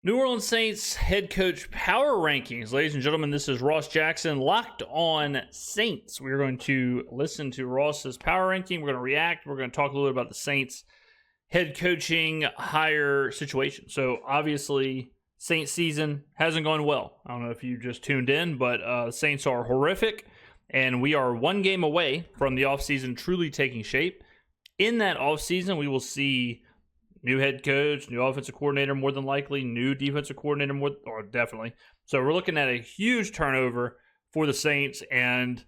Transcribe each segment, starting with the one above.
New Orleans Saints head coach power rankings. Ladies and gentlemen, this is Ross Jackson, Locked On Saints. We're going to listen to Ross's power ranking. We're going to react. We're going to talk a little bit about the Saints head coaching hire situation. So obviously, Saints season hasn't gone well. I don't know if you just tuned in, but the Saints are horrific, and we are one game away from the offseason truly taking shape. In that offseason, we will see new head coach, new offensive coordinator, more than likely, new defensive coordinator, definitely. So we're looking at a huge turnover for the Saints, and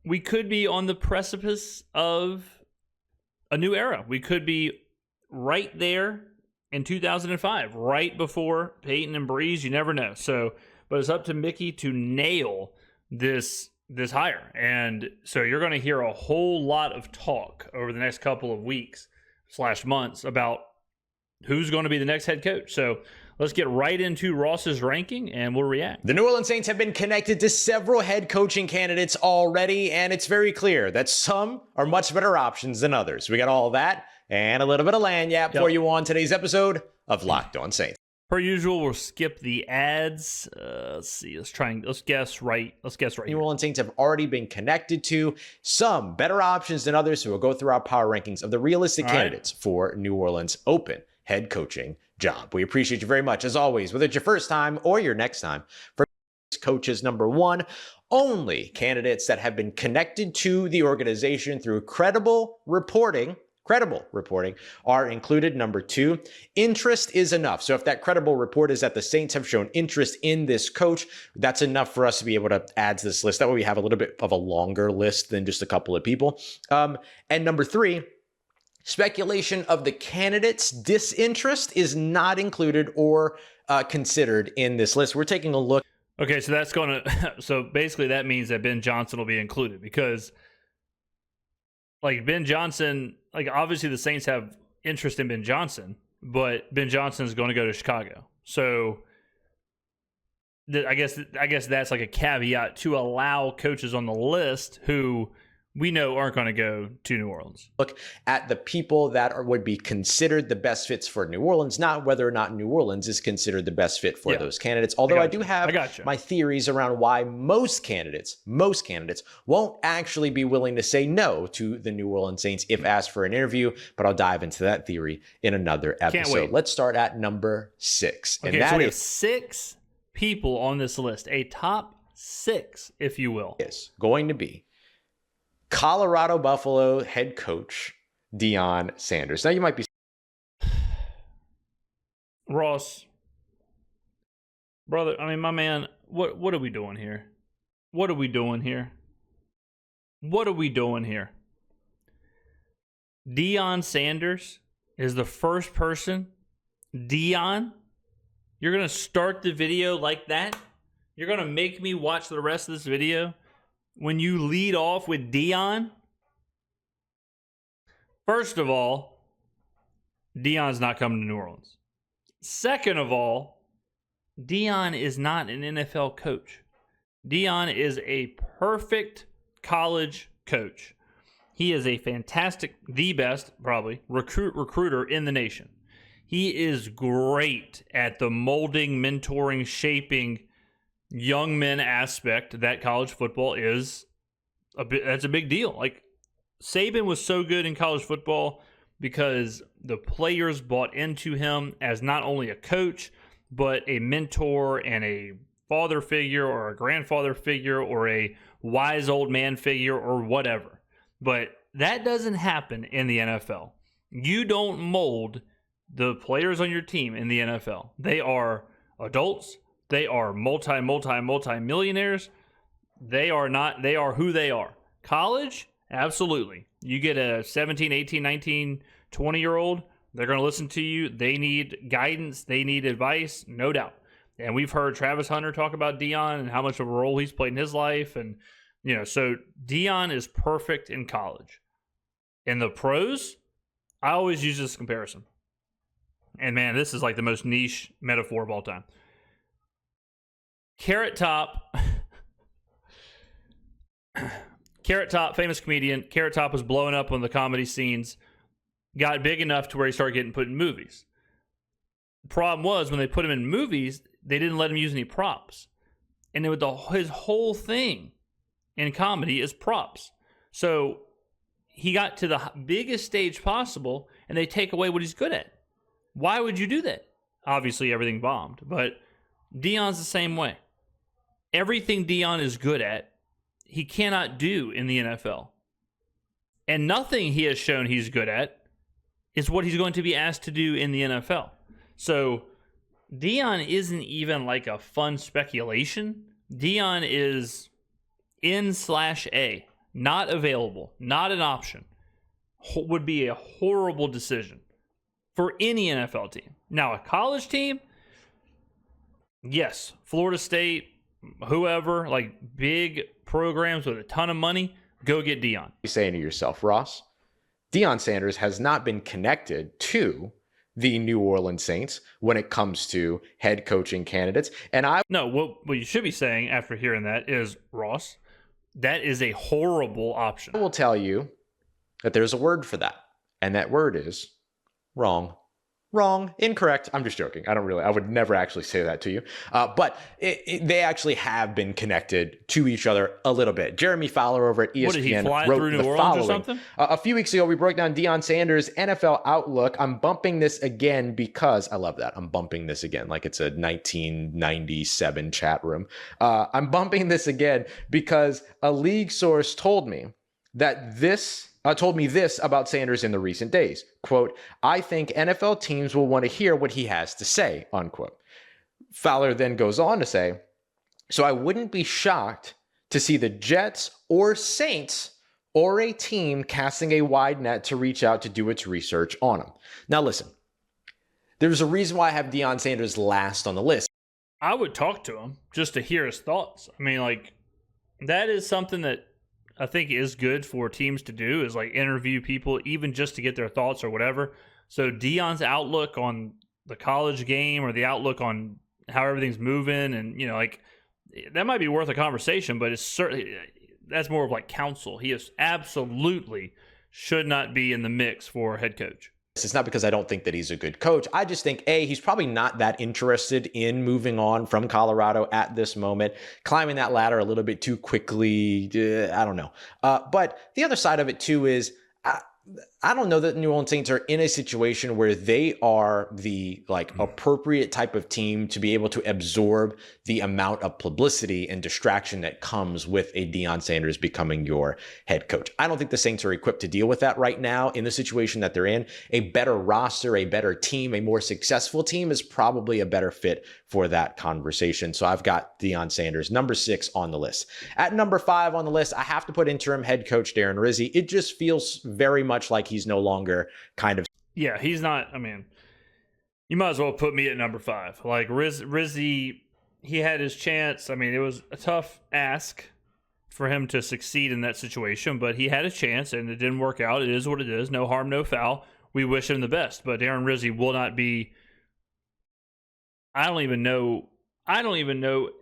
we could be on the precipice of a new era. We could be right there in 2005, right before Peyton and Breeze. You never know. So, but it's up to Mickey to nail this hire. And so you're going to hear a whole lot of talk over the next couple of weeks / months about who's going to be the next head coach. So let's get right into Ross's ranking and we'll react. The New Orleans Saints have been connected to several head coaching candidates already, and it's very clear that some are much better options than others. We got all that and a little bit of lanyap for you on today's episode of Locked On Saints. Per usual, we'll skip the ads. Let's see. Let's guess right. New Orleans Saints have already been connected to some better options than others, so we'll go through our power rankings of the realistic candidates for New Orleans' open head coaching job. We appreciate you very much, as always, whether it's your first time or your next time. For coaches number one, only candidates that have been connected to the organization through credible reporting are included. Number two, interest is enough. So if that credible report is that the Saints have shown interest in this coach, that's enough for us to be able to add to this list. That way we have a little bit of a longer list than just a couple of people. And number three, speculation of the candidate's disinterest is not included or considered in this list. We're taking a look. Okay, so so basically that means that Ben Johnson will be included because Ben Johnson, obviously the Saints have interest in Ben Johnson, but Ben Johnson is going to go to Chicago. So I guess that's like a caveat to allow coaches on the list who we know aren't going to go to New Orleans. Look at the people that would be considered the best fits for New Orleans, not whether or not New Orleans is considered the best fit for those candidates. Although I do have my theories around why most candidates won't actually be willing to say no to the New Orleans Saints if asked for an interview, but I'll dive into that theory in another episode. Let's start at number 6. Okay, and so we have 6 people on this list, a top 6, if you will. Is going to be Colorado Buffalo head coach Deion Sanders. Now you might be Ross, brother. I mean, my man. What are we doing here? What are we doing here? Deion Sanders is the first person. Deion, you're gonna start the video like that? You're gonna make me watch the rest of this video? When you lead off with Deion, first of all, Deion's not coming to New Orleans. Second of all, Deion is not an NFL coach. Deion is a perfect college coach. He is a fantastic, the best, probably, recruiter in the nation. He is great at the molding, mentoring, shaping young men aspect that college football is that's a big deal. Saban was so good in college football because the players bought into him as not only a coach, but a mentor and a father figure or a grandfather figure or a wise old man figure or whatever. But that doesn't happen in the NFL. You don't mold the players on your team in the NFL. They are adults. They are multi-millionaires. They are who they are. College, absolutely. You get a 17, 18, 19, 20-year-old, they're going to listen to you. They need guidance. They need advice, no doubt. And we've heard Travis Hunter talk about Deion and how much of a role he's played in his life. And, so Deion is perfect in college. In the pros, I always use this comparison. And, man, this is like the most niche metaphor of all time. Carrot Top, famous comedian. Carrot Top was blowing up on the comedy scenes, got big enough to where he started getting put in movies. The problem was when they put him in movies, they didn't let him use any props. And his whole thing in comedy is props. So he got to the biggest stage possible, and they take away what he's good at. Why would you do that? Obviously, everything bombed, but Deion's the same way. Everything Deion is good at, he cannot do in the NFL. And nothing he has shown he's good at is what he's going to be asked to do in the NFL. So Deion isn't even like a fun speculation. Deion is N/A, not available, not an option. Would be a horrible decision for any NFL team. Now, a college team, yes, Florida State, whoever, like big programs with a ton of money, go get Deion. You're saying to yourself, Ross, Deion Sanders has not been connected to the New Orleans Saints when it comes to head coaching candidates. And No, what you should be saying after hearing that is, Ross, that is a horrible option. I will tell you that there's a word for that. And that word is wrong. Wrong. Incorrect. I'm just joking. I would never actually say that to you. But they actually have been connected to each other a little bit. Jeremy Fowler over at ESPN What, did he fly wrote through the New Orleans following. or something? A few weeks ago, we broke down Deion Sanders' NFL outlook. I'm bumping this again because I love that. I'm bumping this again like it's a 1997 chat room. I'm bumping this again because a league source told me that told me this about Sanders in the recent days. Quote, I think NFL teams will want to hear what he has to say, unquote. Fowler then goes on to say, so I wouldn't be shocked to see the Jets or Saints or a team casting a wide net to reach out to do its research on him. Now listen, there's a reason why I have Deion Sanders last on the list. I would talk to him just to hear his thoughts. I mean, like, that is something that I think is good for teams to do, is like interview people, even just to get their thoughts or whatever. So Deion's outlook on the college game or the outlook on how everything's moving, and like that might be worth a conversation, but it's certainly, that's more of like counsel. He is absolutely should not be in the mix for head coach. It's not because I don't think that he's a good coach. I just think, A, he's probably not that interested in moving on from Colorado at this moment, climbing that ladder a little bit too quickly. I don't know. But the other side of it, too, is I don't know that the New Orleans Saints are in a situation where they are the appropriate type of team to be able to absorb the amount of publicity and distraction that comes with a Deion Sanders becoming your head coach. I don't think the Saints are equipped to deal with that right now in the situation that they're in. A better roster, a better team, a more successful team is probably a better fit for that conversation. So I've got Deion Sanders, number 6 on the list. At number 5 on the list, I have to put interim head coach Darren Rizzi. It just feels very much like he's no longer kind of. Yeah, he's not. I mean, you might as well put me at number 5. Like Rizzi, he had his chance. I mean, it was a tough ask for him to succeed in that situation, but he had a chance and it didn't work out. It is what it is. No harm, no foul. We wish him the best, but Darren Rizzi will not be. I don't even know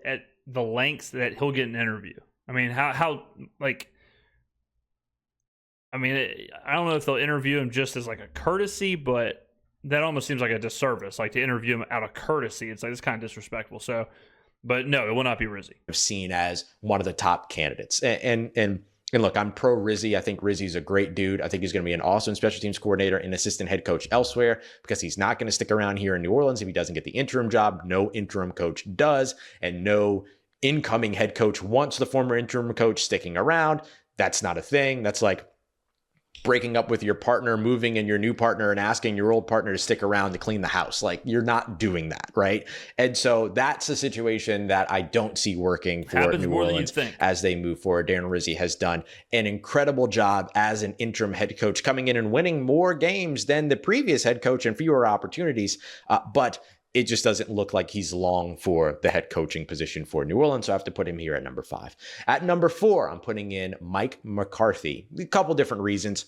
at the lengths that he'll get an interview. I mean, how I mean, I don't know if they'll interview him just as like a courtesy, but that almost seems like a disservice. Like to interview him out of courtesy, it's like it's kind of disrespectful. So, but no, it will not be Rizzi. Seen as one of the top candidates, and look, I'm pro Rizzi. I think Rizzi's a great dude. I think he's going to be an awesome special teams coordinator and assistant head coach elsewhere, because he's not going to stick around here in New Orleans if he doesn't get the interim job. No interim coach does, and no incoming head coach wants the former interim coach sticking around. That's not a thing. That's like breaking up with your partner, moving in your new partner, and asking your old partner to stick around to clean the house. Like, you're not doing that, right? And so that's a situation that I don't see working for New Orleans as they move forward. Darren Rizzi has done an incredible job as an interim head coach, coming in and winning more games than the previous head coach and fewer opportunities. But it just doesn't look like he's long for the head coaching position for New Orleans, so I have to put him here at number 5. At number 4, I'm putting in Mike McCarthy. A couple different reasons.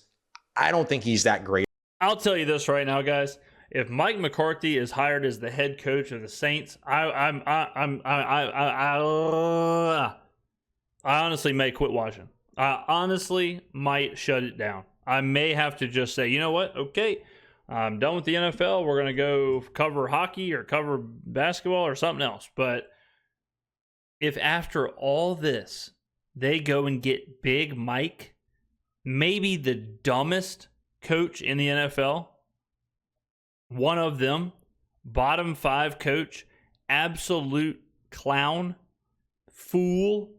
I don't think he's that great. I'll tell you this right now, guys. If Mike McCarthy is hired as the head coach of the Saints, I honestly may quit watching. I honestly might shut it down. I may have to just say, you know what? Okay, I'm done with the NFL. We're going to go cover hockey or cover basketball or something else. But if after all this, they go and get Big Mike, maybe the dumbest coach in the NFL, one of them, bottom 5 coach, absolute clown, fool.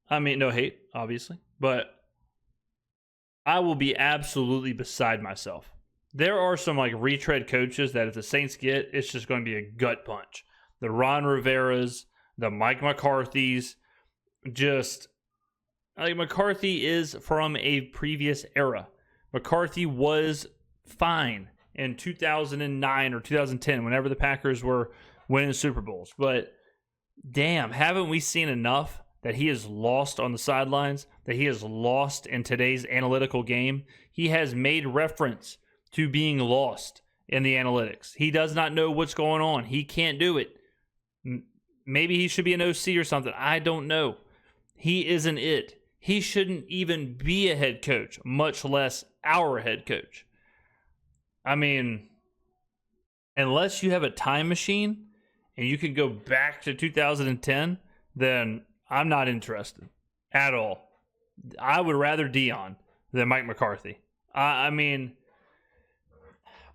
I mean, no hate, obviously, but I will be absolutely beside myself. There are some like retread coaches that if the Saints get, it's just going to be a gut punch. The Ron Rivera's, the Mike McCarthy's, just like McCarthy is from a previous era. McCarthy was fine in 2009 or 2010, whenever the Packers were winning Super Bowls. But damn, haven't we seen enough that he is lost on the sidelines, that he is lost in today's analytical game? He has made reference to being lost in the analytics. He does not know what's going on. He can't do it. Maybe he should be an OC or something. I don't know. He isn't it. He shouldn't even be a head coach, much less our head coach. I mean, unless you have a time machine and you can go back to 2010, then I'm not interested at all. I would rather Deion than Mike McCarthy. I mean,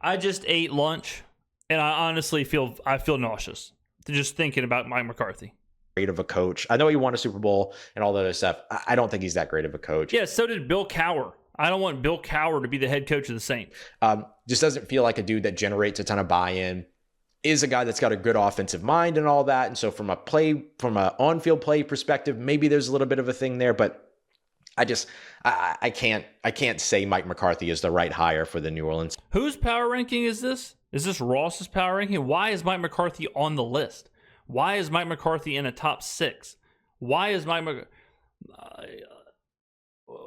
I just ate lunch, and I honestly feel nauseous just thinking about Mike McCarthy. Great of a coach. I know he won a Super Bowl and all that other stuff. I don't think he's that great of a coach. Yeah, so did Bill Cowher. I don't want Bill Cowher to be the head coach of the Saints. Just doesn't feel like a dude that generates a ton of buy-in. Is a guy that's got a good offensive mind and all that. And so from an on-field play perspective, maybe there's a little bit of a thing there, but I can't say Mike McCarthy is the right hire for the New Orleans. Whose power ranking is this? Is this Ross's power ranking? Why is Mike McCarthy on the list? Why is Mike McCarthy in a top 6? Why is Mike McCarthy?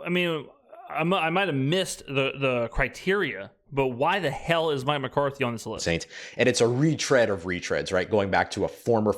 I mean, I might have missed the criteria, but why the hell is Mike McCarthy on this list? Saints. And it's a retread of retreads, right? Going back to a former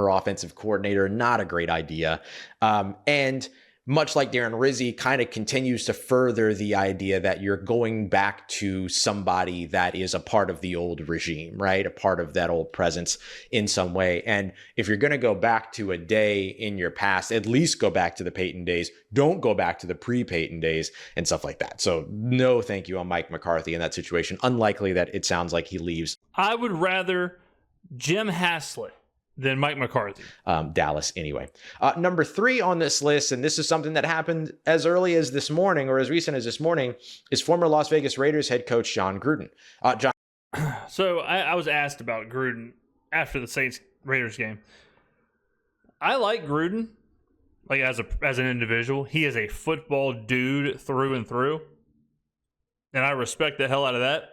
offensive coordinator, not a great idea. And much like Darren Rizzi, kind of continues to further the idea that you're going back to somebody that is a part of the old regime, right? A part of that old presence in some way. And if you're going to go back to a day in your past, at least go back to the Peyton days. Don't go back to the pre-Peyton days and stuff like that. So no thank you on Mike McCarthy in that situation. Unlikely that it sounds like he leaves. I would rather Jim Haslett than Mike McCarthy. Dallas anyway. Number 3 on this list, and this is something that happened as early as this morning or as recent as this morning, is former Las Vegas Raiders head coach Jon Gruden. So I was asked about Gruden after the Saints-Raiders game. I like Gruden, like as an individual. He is a football dude through and through, and I respect the hell out of that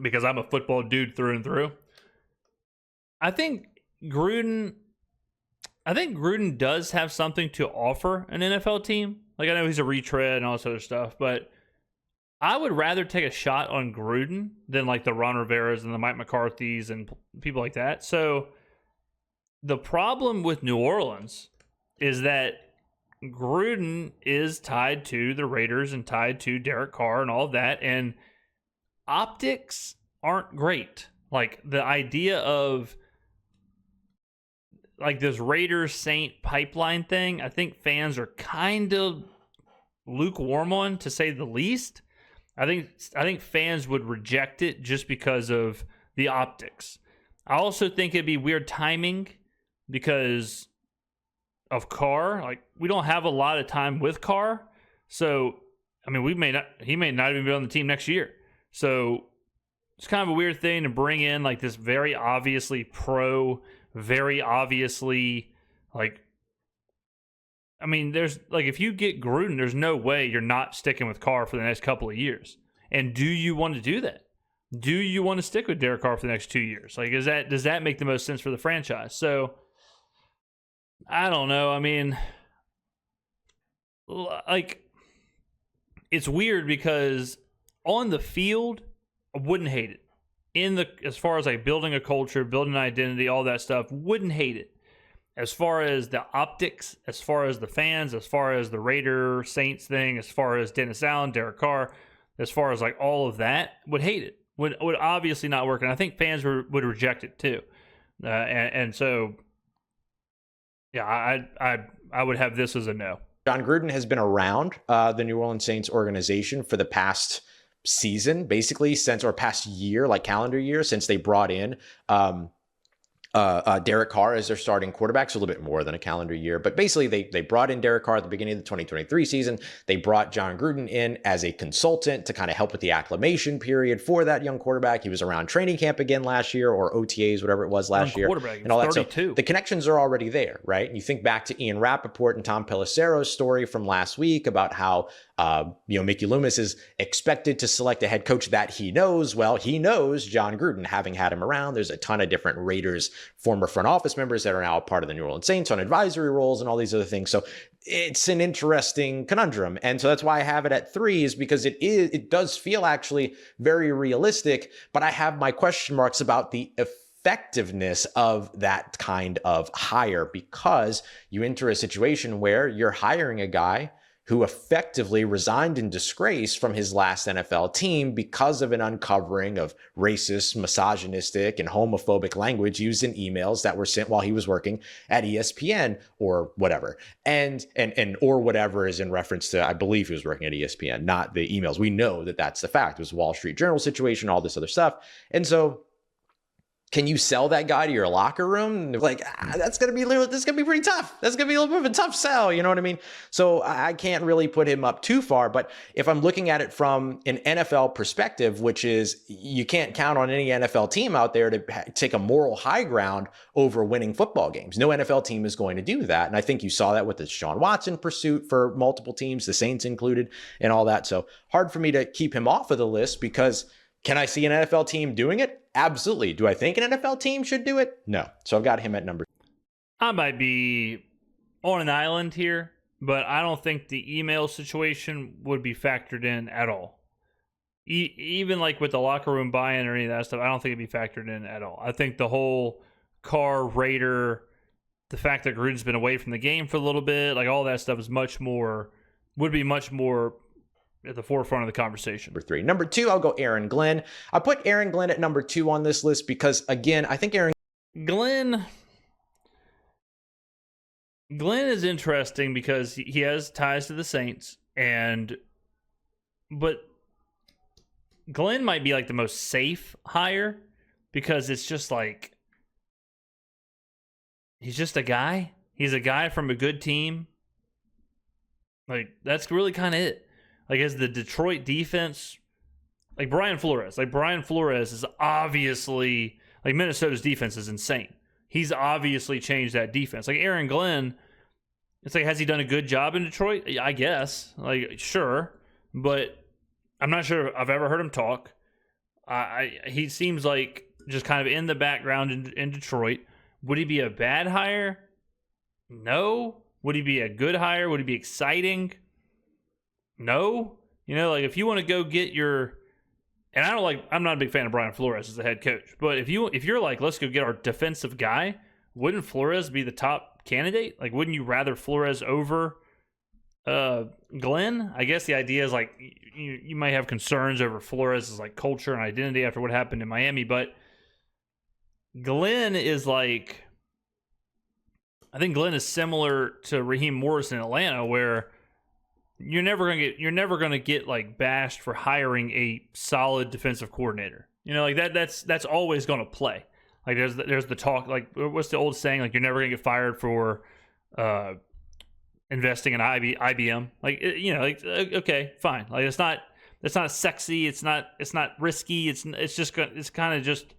because I'm a football dude through and through. I think Gruden does have something to offer an NFL team. Like, I know he's a retread and all this other stuff, but I would rather take a shot on Gruden than like the Ron Riveras and the Mike McCarthys and people like that. So the problem with New Orleans is that Gruden is tied to the Raiders and tied to Derek Carr and all of that, and optics aren't great. Like, the idea of like this Raiders-Saint pipeline thing, I think fans are kind of lukewarm on, to say the least. I think fans would reject it just because of the optics. I also think it'd be weird timing because of Carr. Like, we don't have a lot of time with Carr. So, I mean, he may not even be on the team next year. So it's kind of a weird thing to bring in like this very obviously very obviously, like, I mean, there's like, if you get Gruden, there's no way you're not sticking with Carr for the next couple of years. And do you want to do that? Do you want to stick with Derek Carr for the next 2 years? Like, does that make the most sense for the franchise? So I don't know. I mean, like, it's weird because on the field, I wouldn't hate it. As far as like building a culture, building an identity, all that stuff, wouldn't hate it. As far as the optics, as far as the fans, as far as the Raider Saints thing, as far as Dennis Allen, Derek Carr, as far as like all of that, would hate it. Would obviously not work, and I think fans would reject it too. And so, yeah, I would have this as a no. Jon Gruden has been around the New Orleans Saints organization for the past season, basically since, or past year, like calendar year, since they brought in Derek Carr as their starting quarterback. So a little bit more than a calendar year, but basically they brought in Derek Carr at the beginning of the 2023 season. They brought Jon Gruden in as a consultant to kind of help with the acclimation period for that young quarterback. He was around training camp again last year, or OTAs, whatever it was last year, and all that. So the connections are already there, right? And you think back to Ian Rappaport and Tom Pelissero's story from last week about how Mickey Loomis is expected to select a head coach that he knows. Well, he knows Jon Gruden, having had him around. There's a ton of different Raiders former front office members that are now a part of the New Orleans Saints on advisory roles and all these other things. So it's an interesting conundrum. And so that's why I have it at 3, is because it does feel actually very realistic, but I have my question marks about the effectiveness of that kind of hire, because you enter a situation where you're hiring a guy who effectively resigned in disgrace from his last NFL team because of an uncovering of racist, misogynistic, and homophobic language used in emails that were sent while he was working at ESPN or whatever. And or whatever is in reference to, I believe he was working at ESPN, not the emails. We know that that's the fact. It was a Wall Street Journal situation, all this other stuff. And so, can you sell that guy to your locker room? Like, this is going to be pretty tough. That's going to be a little bit of a tough sell. You know what I mean? So I can't really put him up too far. But if I'm looking at it from an NFL perspective, which is you can't count on any NFL team out there to take a moral high ground over winning football games. No NFL team is going to do that. And I think you saw that with the Deshaun Watson pursuit for multiple teams, the Saints included, and all that. So hard for me to keep him off of the list, because can I see an NFL team doing it? Absolutely. Do I think an NFL team should do it? No. So I've got him at number 2. I might be on an island here, but I don't think the email situation would be factored in at all. Even like with the locker room buy-in or any of that stuff, I don't think it'd be factored in at all. I think the whole Carr, Raider, the fact that Gruden's been away from the game for a little bit, like all that stuff is would be much more at the forefront of the conversation. Number 3. Number 2, I'll go Aaron Glenn. I put Aaron Glenn at number 2 on this list because, again, I think Glenn is interesting because he has ties to the Saints, but Glenn might be like the most safe hire, because it's just like, he's just a guy. He's a guy from a good team. Like, that's really kind of it. Like, as the Detroit defense, like Brian Flores is obviously, like, Minnesota's defense is insane. He's obviously changed that defense. Like Aaron Glenn, it's like, has he done a good job in Detroit? I guess. Like, sure. But I'm not sure I've ever heard him talk. He seems like just kind of in the background in Detroit. Would he be a bad hire? No. Would he be a good hire? Would he be exciting? No. Like, if you want to go get your, and I'm not a big fan of Brian Flores as the head coach, but if you're like, let's go get our defensive guy, wouldn't Flores be the top candidate? Like, wouldn't you rather Flores over Glenn? I guess the idea is like, you might have concerns over Flores' like culture and identity after what happened in Miami, but Glenn is like, I think Glenn is similar to Raheem Morris in Atlanta, where you're never gonna get like bashed for hiring a solid defensive coordinator. Like that's always gonna play. Like there's the talk, like, what's the old saying? Like, you're never gonna get fired for investing in IBM. Like, okay, fine. Like, it's not sexy. It's not risky. It's kind of just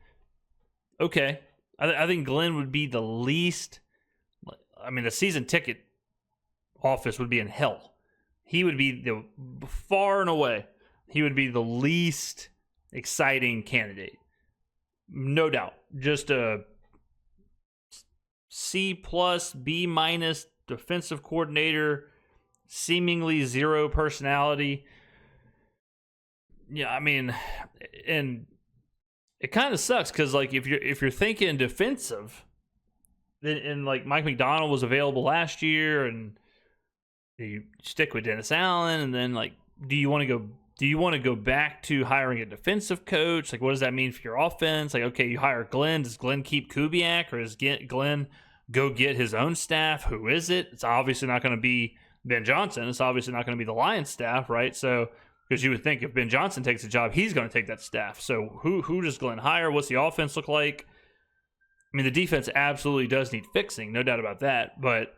okay. I think Glenn would be the least. I mean, the season ticket office would be in hell. He would be far and away, he would be the least exciting candidate. No doubt. Just a C+, B- defensive coordinator, seemingly zero personality. Yeah, I mean, and it kind of sucks because, like, if you're thinking defensive, and like Mike McDonald was available last year, and you stick with Dennis Allen, and then like, do you want to go do you want to go back to hiring a defensive coach? Like, what does that mean for your offense? Like, okay, you hire Glenn. Does Glenn keep Kubiak, or does Glenn go get his own staff? Who is it? It's obviously not going to be Ben Johnson. It's obviously not going to be the Lions staff, right? So, because you would think if Ben Johnson takes the job, he's going to take that staff. So who does Glenn hire? What's the offense look like? I mean, the defense absolutely does need fixing, no doubt about that. But,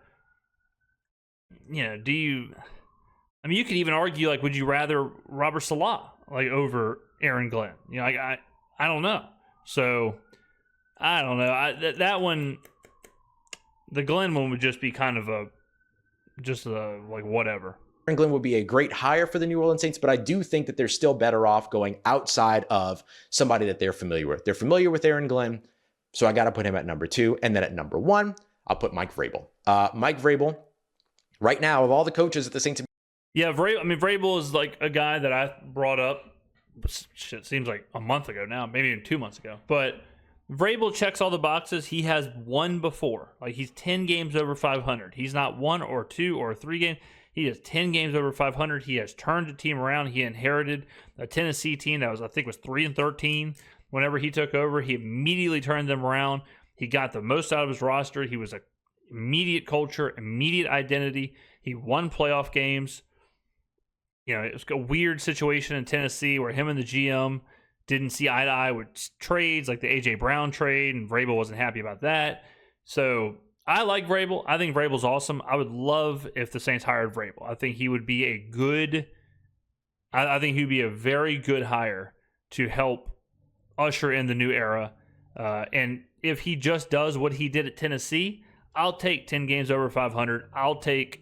you know, you could even argue, like, would you rather Robert Salah, like, over Aaron Glenn? You know, like, I don't know. So, I don't know. That one, the Glenn one would just be kind of like, whatever. Aaron Glenn would be a great hire for the New Orleans Saints, but I do think that they're still better off going outside of somebody that they're familiar with. They're familiar with Aaron Glenn, so I got to put him at number 2. And then at number 1, I'll put Mike Vrabel. Mike Vrabel, right now, of all the coaches at the Saints. Yeah, Vrabel is like a guy that I brought up, shit, seems like a month ago now, maybe even 2 months ago. But Vrabel checks all the boxes. He has won before. Like, he's 10 games over 500. He's not 1 or 2 or 3 games. He has 10 games over 500. He has turned the team around. He inherited a Tennessee team that I think was 3-13 whenever he took over. He immediately turned them around. He got the most out of his roster. He was an immediate culture, immediate identity. He won playoff games. You know, it was a weird situation in Tennessee where him and the GM didn't see eye to eye with trades, like the A.J. Brown trade, and Vrabel wasn't happy about that. So I like Vrabel. I think Vrabel's awesome. I would love if the Saints hired Vrabel. I think he would be I think he'd be a very good hire to help usher in the new era. And if he just does what he did at Tennessee, I'll take 10 games over 500. I'll take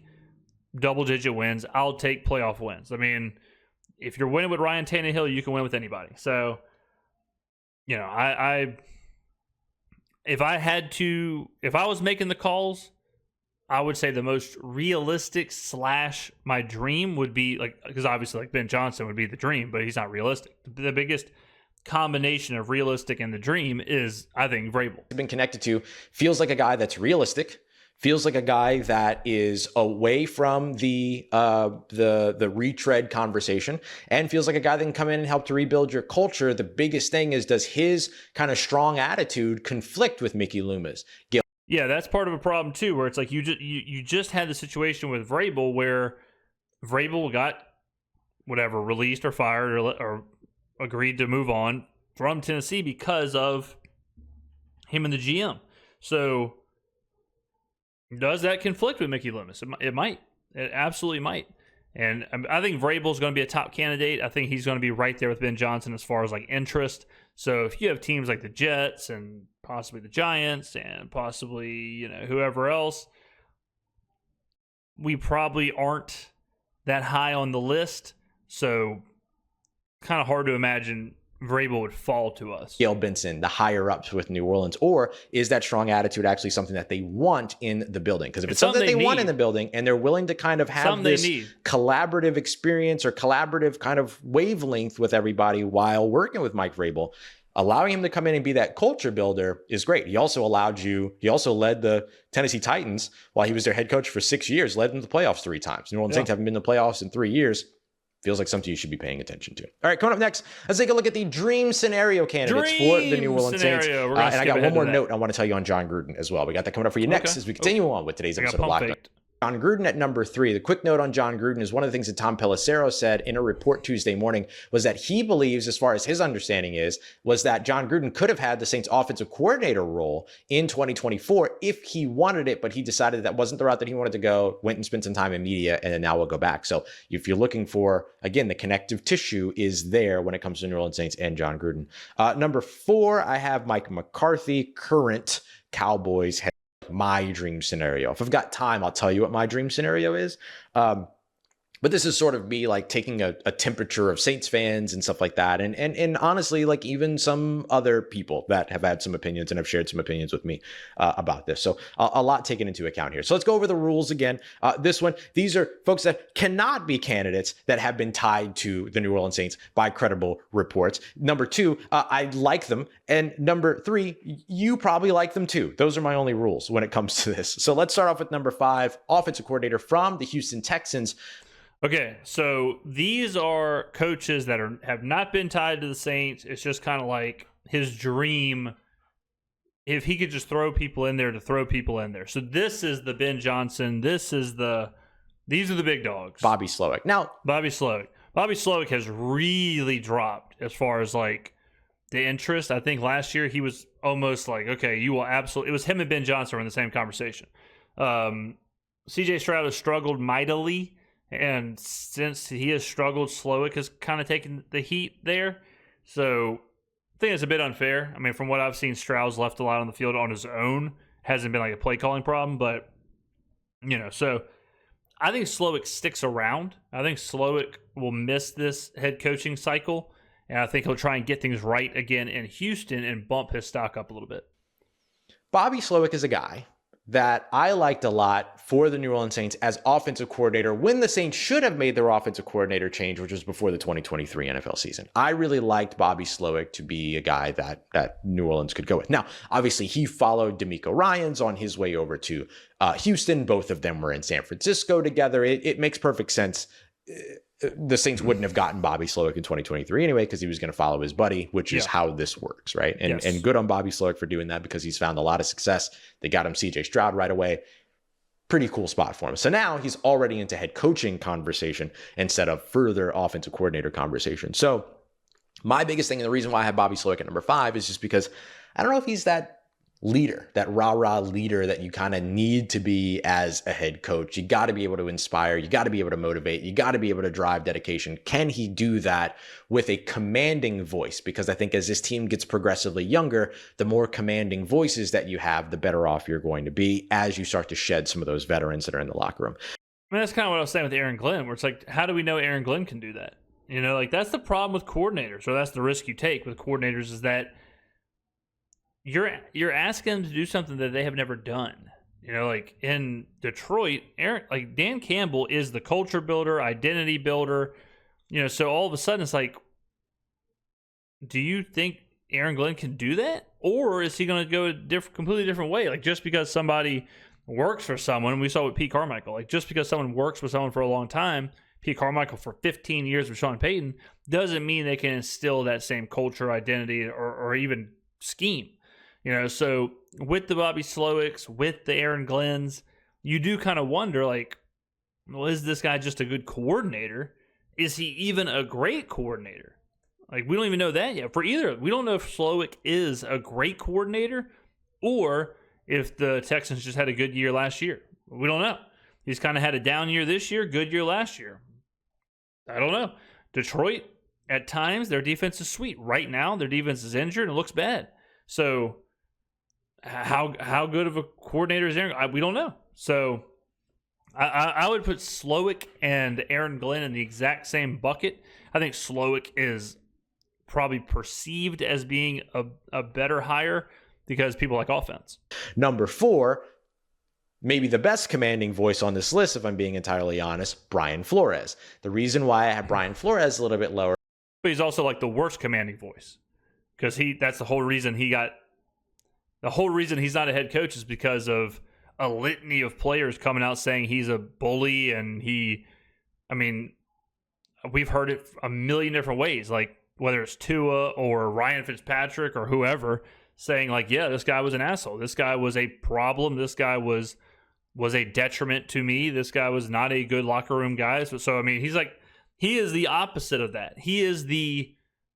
double-digit wins. I'll take playoff wins. I mean, if you're winning with Ryan Tannehill, you can win with anybody. So, you know, if I was making the calls, I would say the most realistic / my dream would be, like, because obviously, like, Ben Johnson would be the dream, but he's not realistic. The biggest combination of realistic and the dream is, I think, Vrabel. Been connected to, feels like a guy that's realistic, feels like a guy that is away from the retread conversation, and feels like a guy that can come in and help to rebuild your culture. The biggest thing is, does his kind of strong attitude conflict with Mickey Loomis? Yeah, that's part of a problem too, where it's like you just had the situation with Vrabel where Vrabel got released or fired or agreed to move on from Tennessee because of him and the GM. So does that conflict with Mickey Loomis? It might. It absolutely might. And I think Vrabel's going to be a top candidate. I think he's going to be right there with Ben Johnson as far as, like, interest. So if you have teams like the Jets and possibly the Giants and possibly, you know, whoever else, we probably aren't that high on the list. So kind of hard to imagine Vrabel would fall to us. Gail Benson, the higher ups with New Orleans, or is that strong attitude actually something that they want in the building? Because if it's something they want in the building and they're willing to kind of have this collaborative experience or collaborative kind of wavelength with everybody while working with Mike Vrabel, allowing him to come in and be that culture builder is great. He also led the Tennessee Titans while he was their head coach for 6 years, led them to the playoffs 3 times. New Orleans Saints haven't been to the playoffs in 3 years. Feels like something you should be paying attention to. All right, coming up next, let's take a look at the dream scenario candidates for the New Orleans Saints. And I got one more note I want to tell you on Jon Gruden as well. We got that coming up for you next as we continue on with today's episode of Locked On. Jon Gruden at number 3. The quick note on Jon Gruden is one of the things that Tom Pelissero said in a report Tuesday morning was that he believes, as far as his understanding was that Jon Gruden could have had the Saints offensive coordinator role in 2024 if he wanted it, but he decided that wasn't the route that he wanted to go, went and spent some time in media, and then now we'll go back. So if you're looking for, again, the connective tissue is there when it comes to New Orleans Saints and Jon Gruden. Number 4, I have Mike McCarthy, current Cowboys head. My dream scenario. If I've got time, I'll tell you what my dream scenario is. But this is sort of me, like, taking a temperature of Saints fans and stuff like that. And honestly, like, even some other people that have had some opinions and have shared some opinions with me about this. So a lot taken into account here. So let's go over the rules again. These are folks that cannot be candidates that have been tied to the New Orleans Saints by credible reports. Number 2, I like them. And number 3, you probably like them too. Those are my only rules when it comes to this. So let's start off with number 5, offensive coordinator from the Houston Texans. Okay, so these are coaches that have not been tied to the Saints. It's just kind of like his dream. If he could just throw people in there to throw people in there. So this is the Ben Johnson. These are the big dogs. Bobby Slowik. Now, Bobby Slowik has really dropped as far as like the interest. I think last year he was almost like, okay, you will absolutely. It was him and Ben Johnson were in the same conversation. CJ Stroud has struggled mightily, and since he has struggled, Slowik has kind of taken the heat there. So I think it's a bit unfair. I mean, from what I've seen, Stroud's left a lot on the field on his own. Hasn't been like a play calling problem, but so I think Slowik sticks around. I think Slowik will miss this head coaching cycle, and I think he'll try and get things right again in Houston and bump his stock up a little bit. Bobby Slowik is a guy that I liked a lot for the New Orleans Saints as offensive coordinator when the Saints should have made their offensive coordinator change, which was before the 2023 NFL season. I really liked Bobby Slowik to be a guy that New Orleans could go with. Now, obviously, he followed DeMeco Ryans on his way over to Houston. Both of them were in San Francisco together. It makes perfect sense. The Saints wouldn't have gotten Bobby Slowik in 2023 anyway, because he was going to follow his buddy, which is how this works, right? And good on Bobby Slowik for doing that, because he's found a lot of success. They got him CJ Stroud right away. Pretty cool spot for him. So now he's already into head coaching conversation instead of further offensive coordinator conversation. So my biggest thing, and the reason why I have Bobby Slowik at number 5, is just because I don't know if he's that leader, that rah-rah leader that you kind of need to be as a head coach. You got to be able to inspire. You got to be able to motivate. You got to be able to drive dedication. Can he do that with a commanding voice? Because I think as this team gets progressively younger, the more commanding voices that you have, the better off you're going to be as you start to shed some of those veterans that are in the locker room. I mean, that's kind of what I was saying with Aaron Glenn, where it's like, how do we know Aaron Glenn can do that? Like that's the problem with coordinators, or that's the risk you take with coordinators, is that you're asking them to do something that they have never done. Like in Detroit, Dan Campbell is the culture builder, identity builder. So all of a sudden it's like, do you think Aaron Glenn can do that, or is he going to go a completely different way? Like just because somebody works for someone, we saw with Pete Carmichael. Like just because someone works with someone for a long time, Pete Carmichael for 15 years with Sean Payton, doesn't mean they can instill that same culture, identity, or even scheme. So with the Bobby Slowiks, with the Aaron Glenns, you do kind of wonder, like, well, is this guy just a good coordinator? Is he even a great coordinator? Like, we don't even know that yet. For either, we don't know if Slowik is a great coordinator or if the Texans just had a good year last year. We don't know. He's kind of had a down year this year, good year last year. I don't know. Detroit, at times, their defense is sweet. Right now, their defense is injured and looks bad. So how good of a coordinator is Aaron? We don't know. So I would put Slowik and Aaron Glenn in the exact same bucket. I think Slowik is probably perceived as being a better hire because people like offense. Number 4, maybe the best commanding voice on this list, if I'm being entirely honest, Brian Flores. The reason why I have Brian Flores a little bit lower. But he's also like the worst commanding voice, because that's the whole reason he's not a head coach is because of a litany of players coming out saying he's a bully, and we've heard it a million different ways, like whether it's Tua or Ryan Fitzpatrick or whoever saying like, yeah, this guy was an asshole. This guy was a problem. This guy was a detriment to me. This guy was not a good locker room guy. So he is the opposite of that.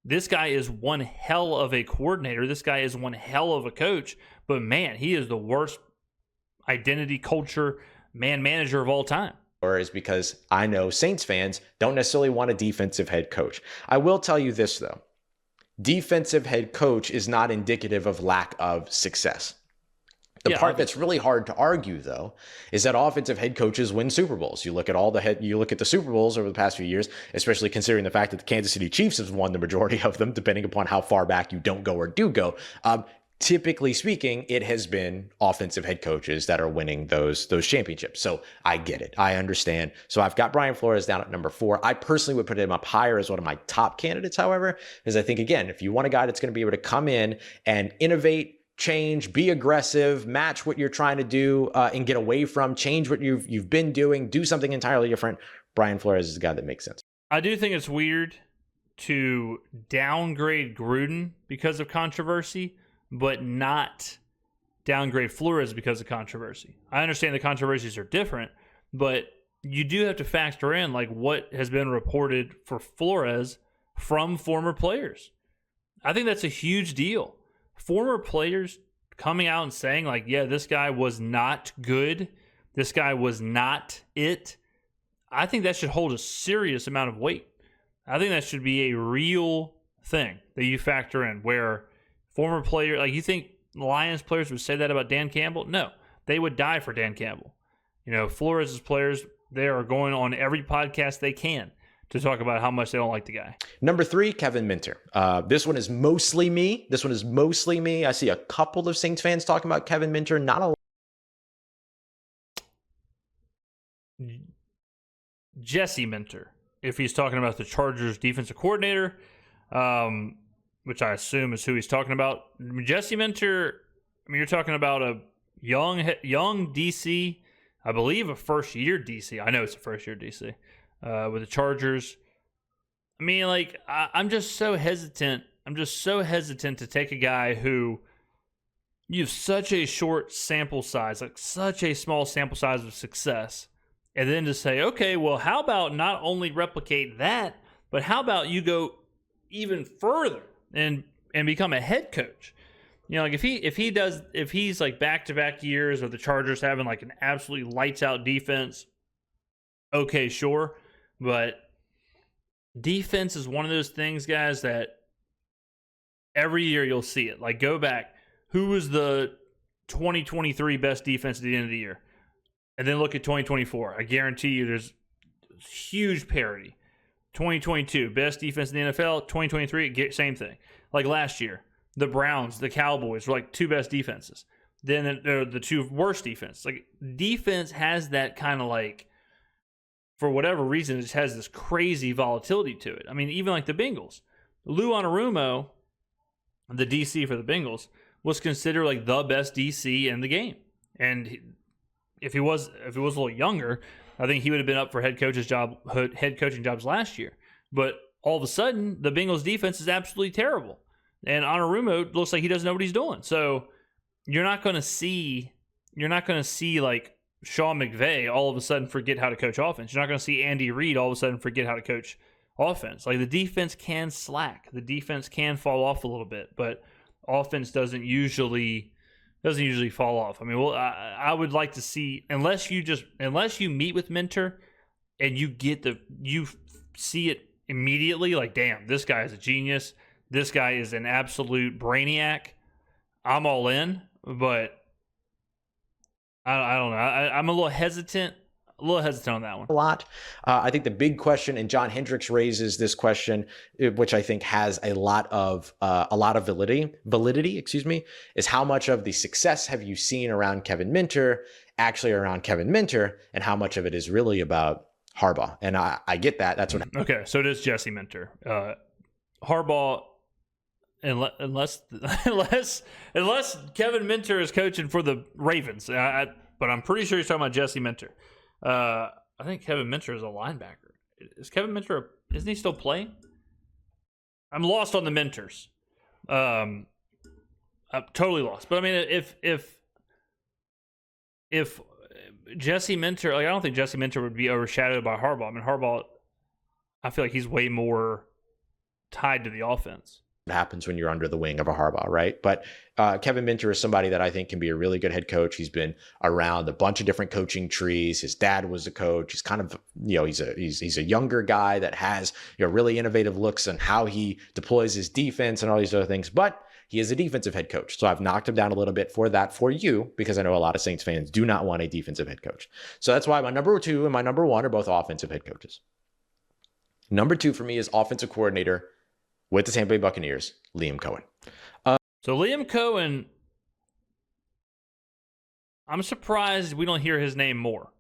This guy is one hell of a coordinator. This guy is one hell of a coach. But, man, he is the worst identity, culture, manager of all time. Or is because I know Saints fans don't necessarily want a defensive head coach. I will tell you this, though. Defensive head coach is not indicative of lack of success. The part that's really hard to argue, though, is that offensive head coaches win Super Bowls. You look at the Super Bowls over the past few years, especially considering the fact that the Kansas City Chiefs have won the majority of them, depending upon how far back you don't go or do go. Typically speaking, it has been offensive head coaches that are winning those championships. So I get it. I understand. So I've got Brian Flores down at number 4. I personally would put him up higher as one of my top candidates, however, because I think, again, if you want a guy that's going to be able to come in and innovate, change, be aggressive, match what you're trying to do and get away from, change what you've been doing, do something entirely different, Brian Flores is the guy that makes sense. I do think it's weird to downgrade Gruden because of controversy, but not downgrade Flores because of controversy. I understand the controversies are different, but you do have to factor in like what has been reported for Flores from former players. I think that's a huge deal. Former players coming out and saying like, yeah, this guy was not good. This guy was not it. I think that should hold a serious amount of weight. I think that should be a real thing that you factor in where former player, like you think Lions players would say that about Dan Campbell? No, they would die for Dan Campbell. You know, Flores' players, they are going on every podcast they can to talk about how much they don't like the guy. Number 3, Kevin Minter. This one is mostly me. I see a couple of Saints fans talking about Kevin Minter. Not a Jesse Minter, if he's talking about the Chargers defensive coordinator, which I assume is who he's talking about. Jesse Minter, I mean, you're talking about a young DC, I believe a first-year DC. I know it's a first-year DC with the Chargers. I mean, like, I'm just so hesitant. To take a guy who you have such a short sample size, like such a small sample size of success, and then to say, okay, well, how about not only replicate that, but how about you go even further and become a head coach? You know, like if he's like back-to-back years of the Chargers having like an absolutely lights-out defense, okay, sure. But defense is one of those things, guys, that every year you'll see it. Like, go back. Who was the 2023 best defense at the end of the year? And then look at 2024. I guarantee you there's huge parity. 2022, best defense in the NFL. 2023, same thing. Like last year, the Browns, the Cowboys were like two best defenses. Then the two worst defenses. Like, defense has that kind of like, for whatever reason, it just has this crazy volatility to it. I mean, even like the Bengals. Lou Anarumo, the DC for the Bengals, was considered like the best DC in the game. And if he was a little younger, I think he would have been up for head coaching jobs last year. But all of a sudden, the Bengals defense is absolutely terrible. And Anarumo looks like he doesn't know what he's doing. So you're not going to see like Sean McVay all of a sudden forget how to coach offense. You're not going to see Andy Reid all of a sudden forget how to coach offense. Like, the defense can slack. The defense can fall off a little bit, but offense doesn't usually fall off. I mean, well, I would like to see, unless you meet with Minter and you see it immediately, like, damn, this guy is a genius. This guy is an absolute brainiac. I'm all in, but I don't know. I'm a little hesitant on that one. A lot. I think the big question, and John Hendricks raises this question, which I think has a lot of validity, is how much of the success have you seen around Kevin Minter, actually around Kevin Minter, and how much of it is really about Harbaugh? And I get that. That's what. Okay, so it is Jesse Minter. Harbaugh, unless Kevin Minter is coaching for the Ravens, but I'm pretty sure he's talking about Jesse Minter. I think Kevin Minter is a linebacker. Is Kevin Minter? Isn't he still playing? I'm lost on the Minters. I'm totally lost. But I mean, if Jesse Minter, like, I don't think Jesse Minter would be overshadowed by Harbaugh. I mean, Harbaugh, I feel like he's way more tied to the offense. Happens when you're under the wing of a Harbaugh, right? But Kevin Minter is somebody that I think can be a really good head coach. He's been around a bunch of different coaching trees. His dad was a coach. He's kind of, he's a younger guy that has, really innovative looks on how he deploys his defense and all these other things. But he is a defensive head coach. So I've knocked him down a little bit for that for you, because I know a lot of Saints fans do not want a defensive head coach. So that's why my number 2 and my number 1 are both offensive head coaches. Number 2 for me is offensive coordinator with the Tampa Bay Buccaneers, Liam Coen. So Liam Coen, I'm surprised we don't hear his name more,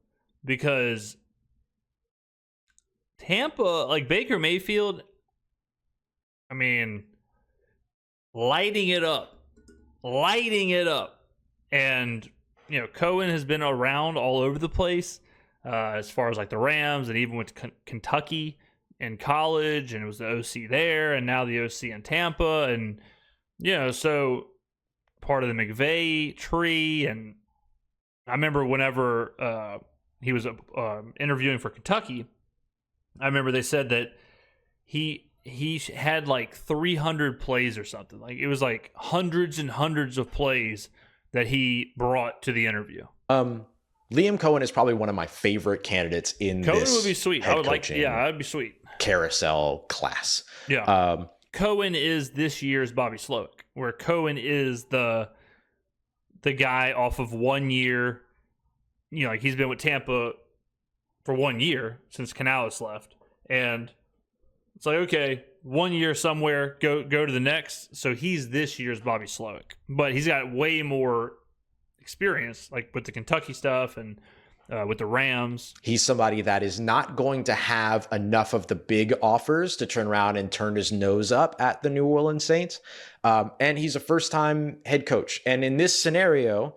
because Tampa, like Baker Mayfield, I mean, lighting it up. And, Coen has been around all over the place. as far as like the Rams, and even went to Kentucky in college, and it was the OC there, and now the OC in Tampa, and so part of the McVay tree. And I remember whenever he was interviewing for Kentucky, I remember they said that he had like 300 plays or something. Like it was like hundreds and hundreds of plays that he brought to the interview. Liam Coen is probably one of my favorite candidates in Coen this would be sweet. I would like, that'd be sweet. Carousel class. Yeah. Coen is this year's Bobby Slowik, where Coen is the guy off of 1 year. Like he's been with Tampa for 1 year since Canales left, and it's like, okay, 1 year somewhere, go to the next. So he's this year's Bobby Slowik, but he's got way more experience, like with the Kentucky stuff and with the Rams. He's somebody that is not going to have enough of the big offers to turn around and turn his nose up at the New Orleans Saints. And he's a first-time head coach. And in this scenario,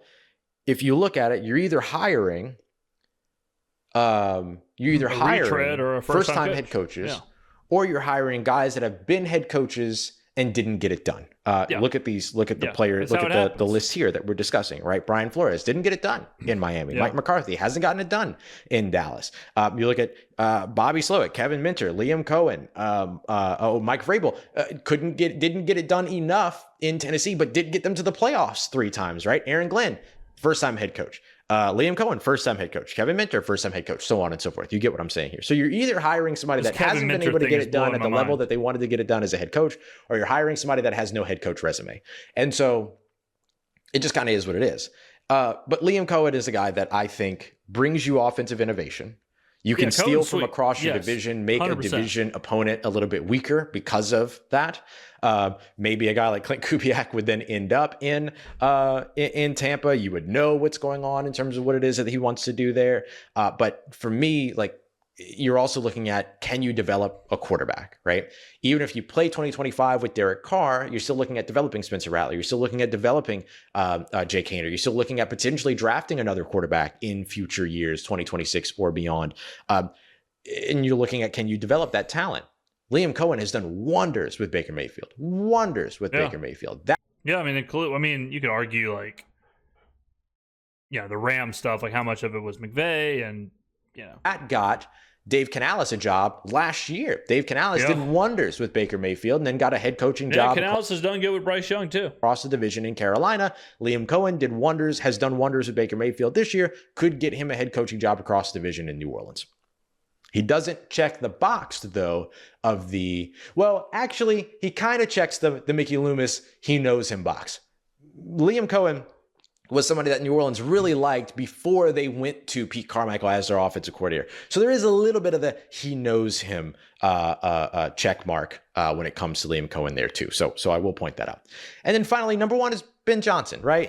if you look at it, you're either hiring or a first-time head coaches, or you're hiring guys that have been head coaches and didn't get it done. Look at the players, look at the list here that we're discussing, right? Brian Flores didn't get it done in Miami. Mike McCarthy hasn't gotten it done in Dallas. You look at Bobby Slowik, Kevin Minter, Liam Coen, Mike Vrabel, didn't get it done enough in Tennessee, but did get them to the playoffs 3 times, right? Aaron Glenn, first-time head coach. Liam Coen, first-time head coach. Kevin Minter, first-time head coach, so on and so forth. You get what I'm saying here. So you're either hiring somebody that hasn't been able to get it done at the level that they wanted to get it done as a head coach, or you're hiring somebody that has no head coach resume. And so it just kind of is what it is. But Liam Coen is a guy that I think brings you offensive innovation. You can steal from across your division, make 100%. A division opponent a little bit weaker because of that. Maybe a guy like Clint Kubiak would then end up in Tampa. You would know what's going on in terms of what it is that he wants to do there. But for me, like, you're also looking at, can you develop a quarterback, right? Even if you play 2025 with Derek Carr, you're still looking at developing Spencer Rattler. You're still looking at developing Jake Haener. You're still looking at potentially drafting another quarterback in future years, 2026 or beyond. And you're looking at, can you develop that talent? Liam Coen has done wonders with Baker Mayfield. Baker Mayfield. I mean, you could argue like, the Ram stuff, like how much of it was McVay and, that got Dave Canales a job last year. Dave Canales did wonders with Baker Mayfield and then got a head coaching job. Canales has done good with Bryce Young too. Across the division in Carolina. Liam Coen has done wonders with Baker Mayfield this year, could get him a head coaching job across the division in New Orleans. He doesn't check the box, though, of actually, he kind of checks the Mickey Loomis, he knows him box. Liam Coen was somebody that New Orleans really liked before they went to Pete Carmichael as their offensive coordinator. So there is a little bit of the he knows him check mark when it comes to Liam Coen there too. So I will point that out. And then finally, number 1 is Ben Johnson, right?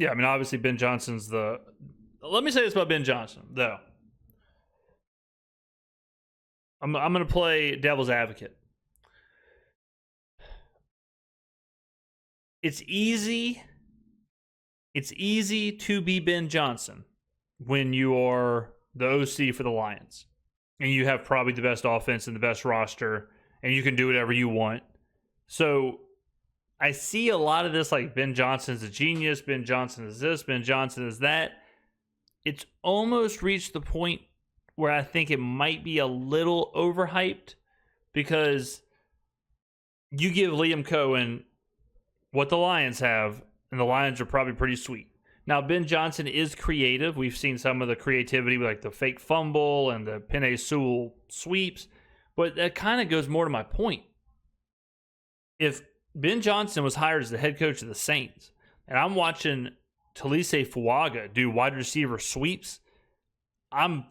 Obviously Ben Johnson's let me say this about Ben Johnson, though. I'm going to play devil's advocate. It's easy to be Ben Johnson when you are the OC for the Lions and you have probably the best offense and the best roster and you can do whatever you want. So I see a lot of this like Ben Johnson's a genius, Ben Johnson is this, Ben Johnson is that. It's almost reached the point where I think it might be a little overhyped because you give Liam Coen what the Lions have, and the Lions are probably pretty sweet. Now, Ben Johnson is creative. We've seen some of the creativity with like the fake fumble and the Penei Sewell sweeps, but that kind of goes more to my point. If Ben Johnson was hired as the head coach of the Saints, and I'm watching Talise Fuaga do wide receiver sweeps, I'm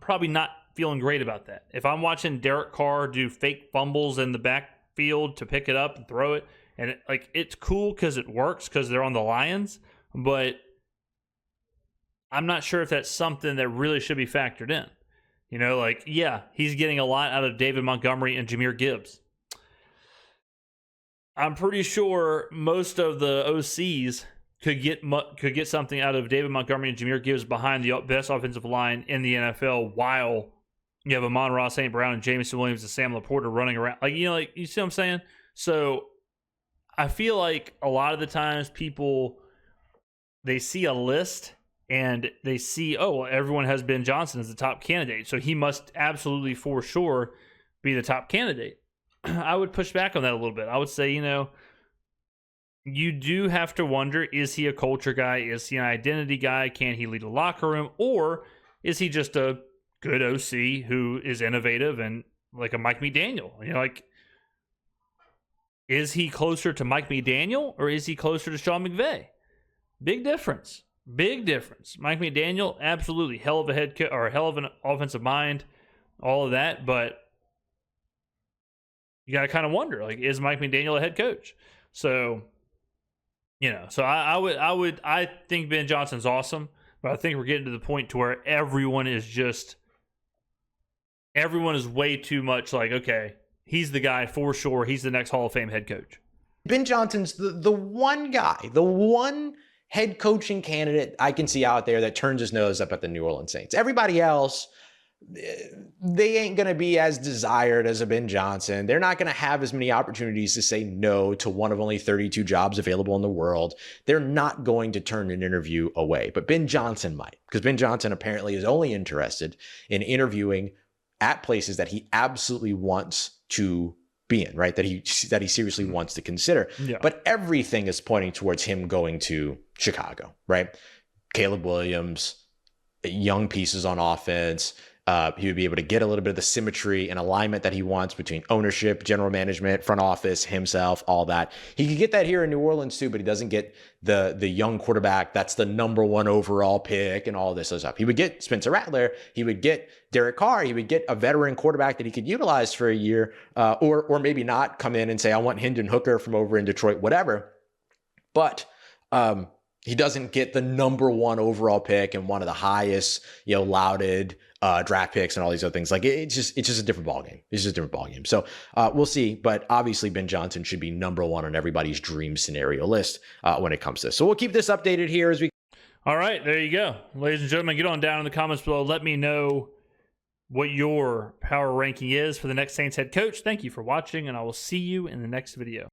probably not feeling great about that. If I'm watching Derek Carr do fake fumbles in the backfield to pick it up and throw it, and it's cool because it works because they're on the Lions, but I'm not sure if that's something that really should be factored in. He's getting a lot out of David Montgomery and Jahmyr Gibbs. I'm pretty sure most of the OCs could get something out of David Montgomery and Jahmyr Gibbs behind the best offensive line in the NFL, while you have Amon-Ra St. Brown and Jameson Williams and Sam Laporta running around. You see what I'm saying? So I feel like a lot of the times people, they see a list and they see, oh, well, everyone has Ben Johnson as the top candidate, so he must absolutely for sure be the top candidate. I would push back on that a little bit. I would say, you do have to wonder, is he a culture guy? Is he an identity guy? Can he lead a locker room? Or is he just a good OC who is innovative and like a Mike McDaniel? Is he closer to Mike McDaniel or is he closer to Sean McVay? Big difference. Big difference. Mike McDaniel, absolutely. Hell of a head coach, or hell of an offensive mind, all of that. But you got to kind of wonder, is Mike McDaniel a head coach? So, I think Ben Johnson's awesome, but I think we're getting to the point to where everyone is way too much okay, he's the guy for sure. He's the next Hall of Fame head coach. Ben Johnson's the one guy, the one head coaching candidate I can see out there that turns his nose up at the New Orleans Saints. Everybody else, they ain't going to be as desired as a Ben Johnson. They're not going to have as many opportunities to say no to one of only 32 jobs available in the world. They're not going to turn an interview away, but Ben Johnson might, because Ben Johnson apparently is only interested in interviewing at places that he absolutely wants to be in, right? That he seriously wants to consider. Yeah. But everything is pointing towards him going to Chicago, right? Caleb Williams, young pieces on offense. He would be able to get a little bit of the symmetry and alignment that he wants between ownership, general management, front office, himself, all that. He could get that here in New Orleans too, but he doesn't get the young quarterback that's the number 1 overall pick and all this other stuff. He would get Spencer Rattler. He would get Derek Carr. He would get a veteran quarterback that he could utilize for a year, or maybe not come in and say, I want Hendon Hooker from over in Detroit, whatever. But he doesn't get the number 1 overall pick and one of the highest, lauded draft picks and all these other things. It's just a different ballgame. It's just a different ballgame. So we'll see. But obviously Ben Johnson should be number 1 on everybody's dream scenario list when it comes to this. So we'll keep this updated here as we. All right, there you go. Ladies and gentlemen, get on down in the comments below. Let me know what your power ranking is for the next Saints head coach. Thank you for watching, and I will see you in the next video.